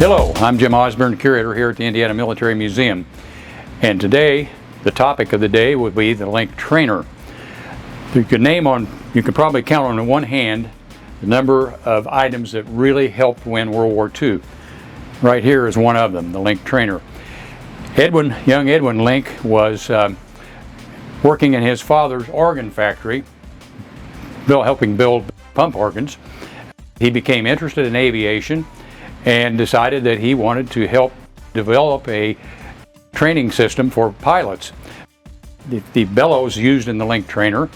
Hello, I'm Jim Osborne, curator here at the Indiana Military Museum, and today the topic of the day would be the Link Trainer. You could probably count on one hand the number of items that really helped win World War II. Right here is one of them, the Link Trainer. Young Edwin Link was working in his father's organ factory, helping build pump organs. He became interested in aviation and decided that he wanted to help develop a training system for pilots. The bellows used in the Link Trainer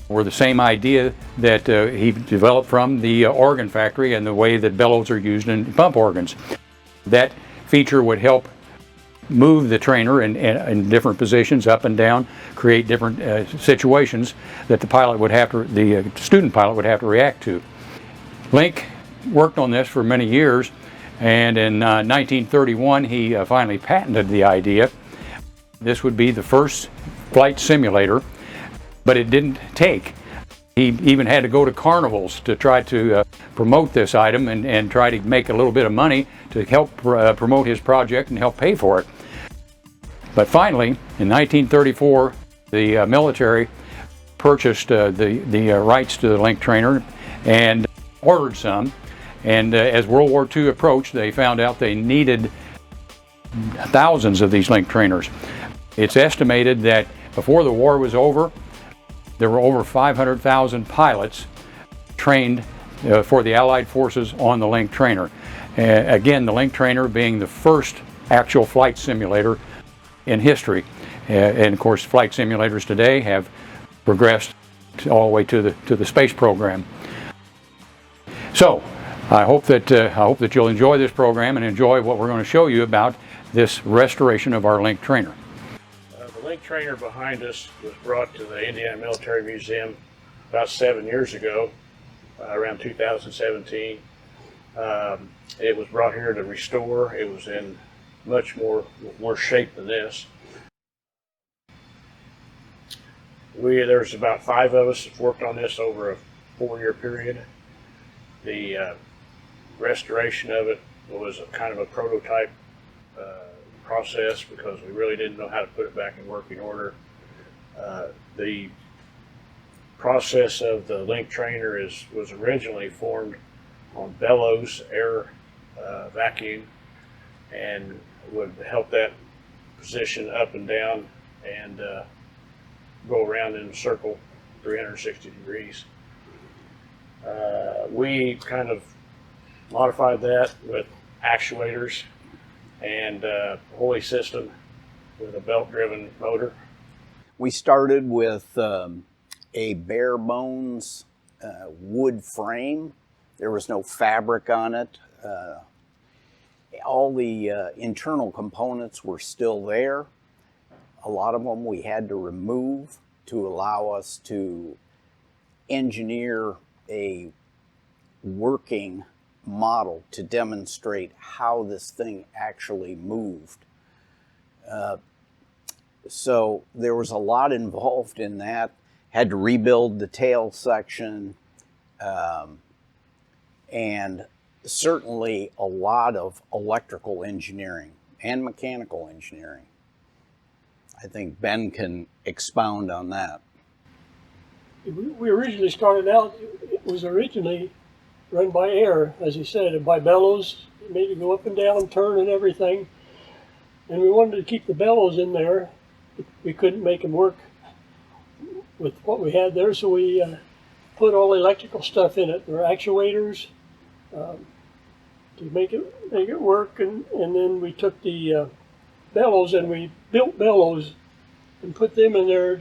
were the same idea that he developed from the organ factory and the way that bellows are used in pump organs. That feature would help move the trainer in different positions, up and down, create different situations that the student pilot would have to react to. Link worked on this for many years, and in 1931 he finally patented the idea. This would be the first flight simulator, but it didn't take. He even had to go to carnivals to try to promote this item and try to make a little bit of money to help promote his project and help pay for it. But finally, in 1934, the military purchased the rights to the Link Trainer and ordered some. And as World War II approached, they found out they needed thousands of these Link Trainers. It's estimated that before the war was over, there were over 500,000 pilots trained for the Allied forces on the Link Trainer. Again, the Link Trainer being the first actual flight simulator in history. And of course, flight simulators today have progressed all the way to the space program. So, I hope that you'll enjoy this program and enjoy what we're going to show you about this restoration of our Link Trainer. The Link Trainer behind us was brought to the Indiana Military Museum about 7 years ago, around 2017. It was brought here to restore. It was in much more shape than this. There's about 5 of us that worked on this over a 4-year period. The restoration of it was kind of a prototype process because we really didn't know how to put it back in working order. The process of the Link Trainer was originally formed on bellows, air vacuum, and would help that position up and down and go around in a circle 360 degrees. We kind of modified that with actuators and a pulley system with a belt-driven motor. We started with a bare bones wood frame. There was no fabric on it. All the internal components were still there. A lot of them we had to remove to allow us to engineer a working model to demonstrate how this thing actually moved. So there was a lot involved in that. Had to rebuild the tail section, and certainly a lot of electrical engineering and mechanical engineering. I think Ben can expound on that. We originally started out, it was originally run by air, as he said, and by bellows. It made it go up and down, turn and everything. And we wanted to keep the bellows in there. We couldn't make them work with what we had there, so we put all the electrical stuff in it. There were actuators to make it work, and then we took the bellows and we built bellows and put them in there.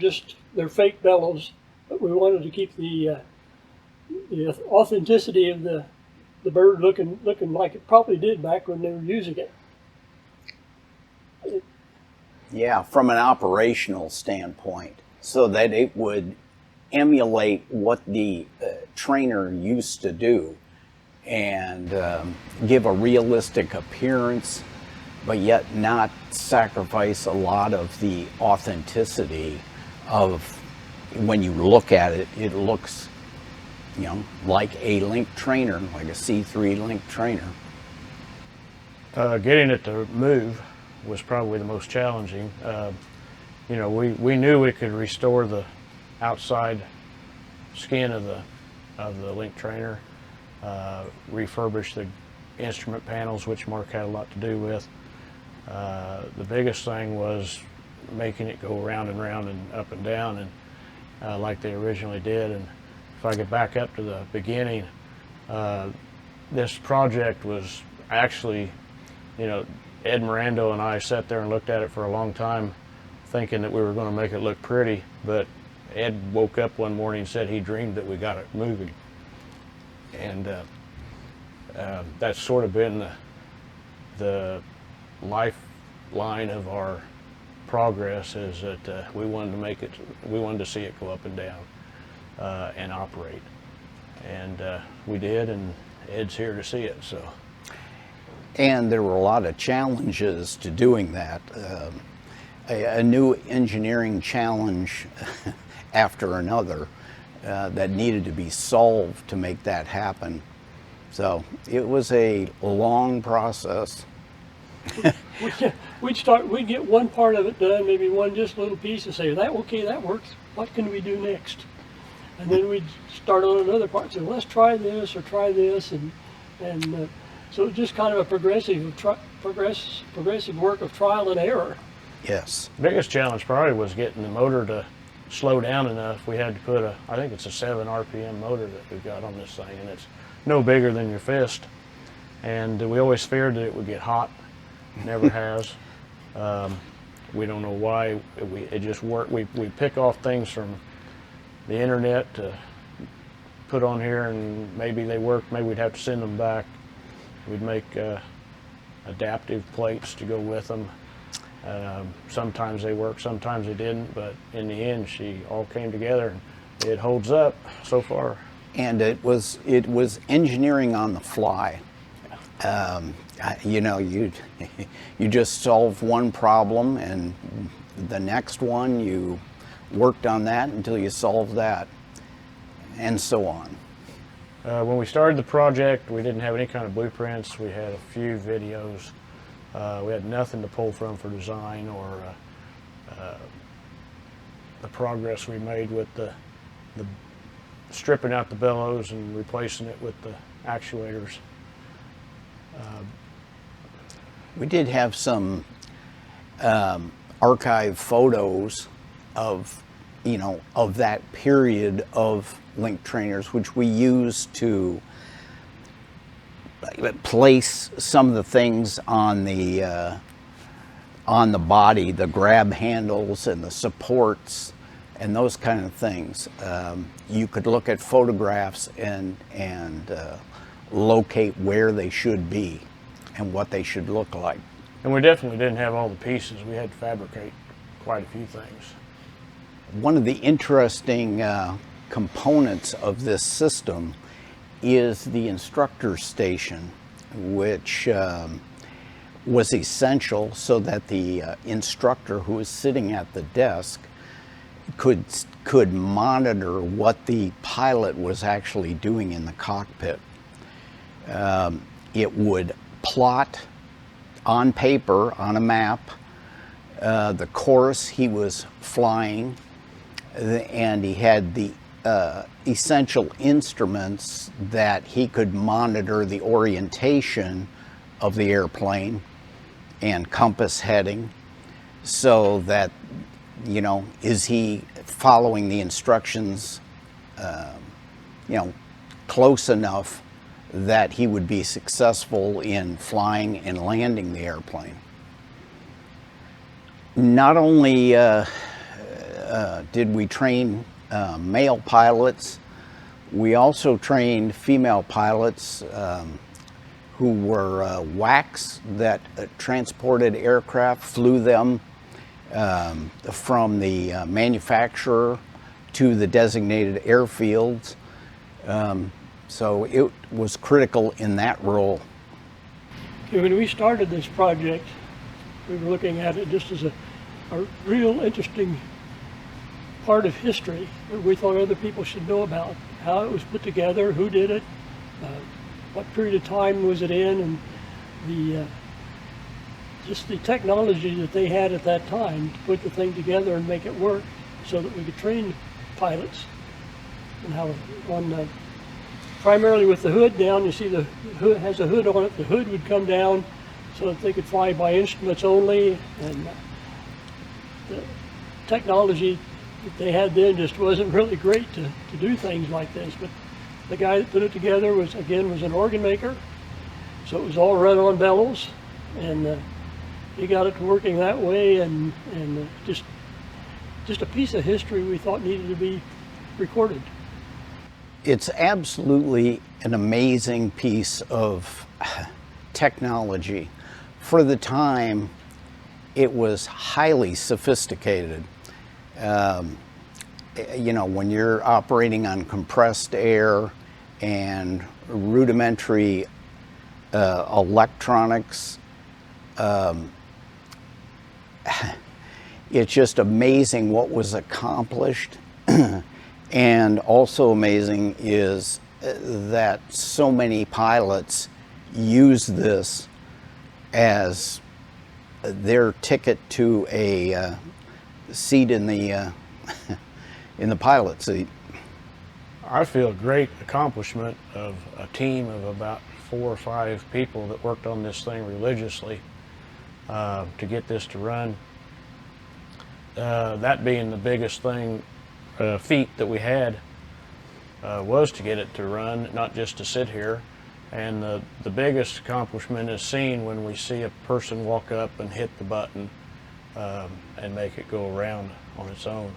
They're fake bellows, but we wanted to keep the authenticity of the bird looking like it probably did back when they were using it. Yeah, from an operational standpoint, so that it would emulate what the trainer used to do and give a realistic appearance, but yet not sacrifice a lot of the authenticity of, when you look at it, it looks, you know, like a Link Trainer, like a C3 Link Trainer. Getting it to move was probably the most challenging. You know, we knew we could restore the outside skin of the Link Trainer, refurbish the instrument panels, which Mark had a lot to do with. The biggest thing was making it go round and round and up and down, and like they originally did. And if I could back up to the beginning, this project was actually, you know, Ed Mirando and I sat there and looked at it for a long time, thinking that we were going to make it look pretty, but Ed woke up one morning and said he dreamed that we got it moving. And that's sort of been the lifeline of our progress, is that we wanted to see it go up and down and operate. And we did, and Ed's here to see it. So. And there were a lot of challenges to doing that. A new engineering challenge after another that needed to be solved to make that happen. So it was a long process. We'd get one part of it done, maybe one just little piece, and say, okay, that works. What can we do next? And then we'd start on another part and say, well, let's try this or try this, and so it's just kind of a progressive work of trial and error. Yes. Biggest challenge probably was getting the motor to slow down enough. We had to put I think it's a 7 RPM motor that we've got on this thing, and it's no bigger than your fist. And we always feared that it would get hot. Never has. We don't know why. It just worked. We pick off things from the internet to put on here, and maybe they work. Maybe we'd have to send them back. We'd make adaptive plates to go with them. Sometimes they worked, sometimes they didn't, but in the end, she all came together, and it holds up so far. And it was engineering on the fly. You know, you just solve one problem, and the next one you worked on that until you solved that, and so on. When we started the project, we didn't have any kind of blueprints. We had a few videos. We had nothing to pull from for design or the progress we made with the stripping out the bellows and replacing it with the actuators. We did have some archive photos of, you know, of that period of Link Trainers, which we used to place some of the things on the body, the grab handles and the supports and those kind of things. You could look at photographs and locate where they should be and what they should look like. And we definitely didn't have all the pieces. We had to fabricate quite a few things. One of the interesting components of this system is the instructor station, which was essential so that the instructor who was sitting at the desk could monitor what the pilot was actually doing in the cockpit. It would plot on paper, on a map, the course he was flying, and he had the essential instruments that he could monitor the orientation of the airplane and compass heading, so that, you know, is he following the instructions, you know, close enough that he would be successful in flying and landing the airplane. Not only did we train male pilots, we also trained female pilots who were WACs that transported aircraft, flew them from the manufacturer to the designated airfields. So it was critical in that role. When we started this project, we were looking at it just as a real interesting part of history that we thought other people should know about. How it was put together, who did it, what period of time was it in, and just the technology that they had at that time to put the thing together and make it work so that we could train pilots and how on primarily with the hood down. You see the hood has a hood on it. The hood would come down so that they could fly by instruments only, and the technology that they had then just wasn't really great to do things like this. But the guy that put it together was an organ maker, so it was all run on bellows, and he got it to working that way, and just a piece of history we thought needed to be recorded. It's absolutely an amazing piece of technology. For the time, it was highly sophisticated. You know, when you're operating on compressed air and rudimentary electronics, it's just amazing what was accomplished. And also amazing is that so many pilots use this as their ticket to a seat in the in the pilot seat. I feel a great accomplishment of a team of about 4 or 5 people that worked on this thing religiously to get this to run. That being the biggest thing, feat that we had was to get it to run, not just to sit here. And the biggest accomplishment is seen when we see a person walk up and hit the button and make it go around on its own.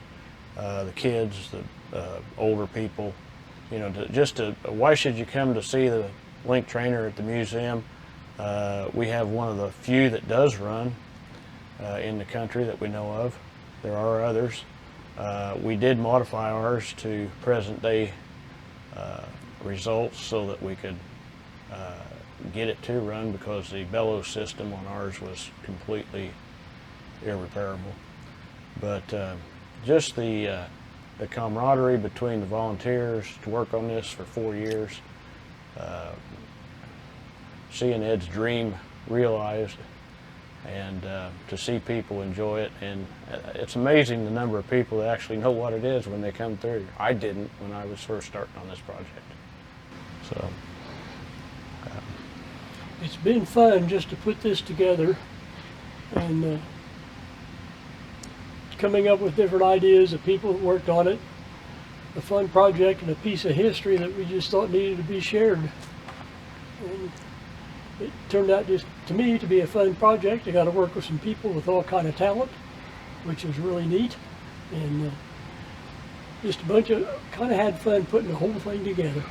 The kids, the older people, you know, why should you come to see the Link Trainer at the museum? We have one of the few that does run in the country that we know of. There are others. We did modify ours to present day results so that we could get it to run, because the bellows system on ours was completely irreparable. But just the camaraderie between the volunteers to work on this for 4 years, seeing Ed's dream realized, and to see people enjoy it. And it's amazing the number of people that actually know what it is when they come through. I didn't when I was first starting on this project. So It's been fun just to put this together and coming up with different ideas of people that worked on it. A fun project and a piece of history that we just thought needed to be shared. And it turned out, just to me, to be a fun project. I got to work with some people with all kind of talent, which was really neat. And just a bunch of, kind of had fun putting the whole thing together.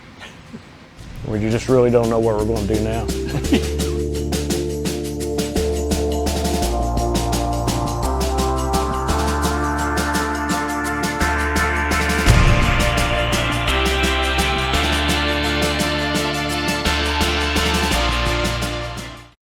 we just really don't know what we're going to do now.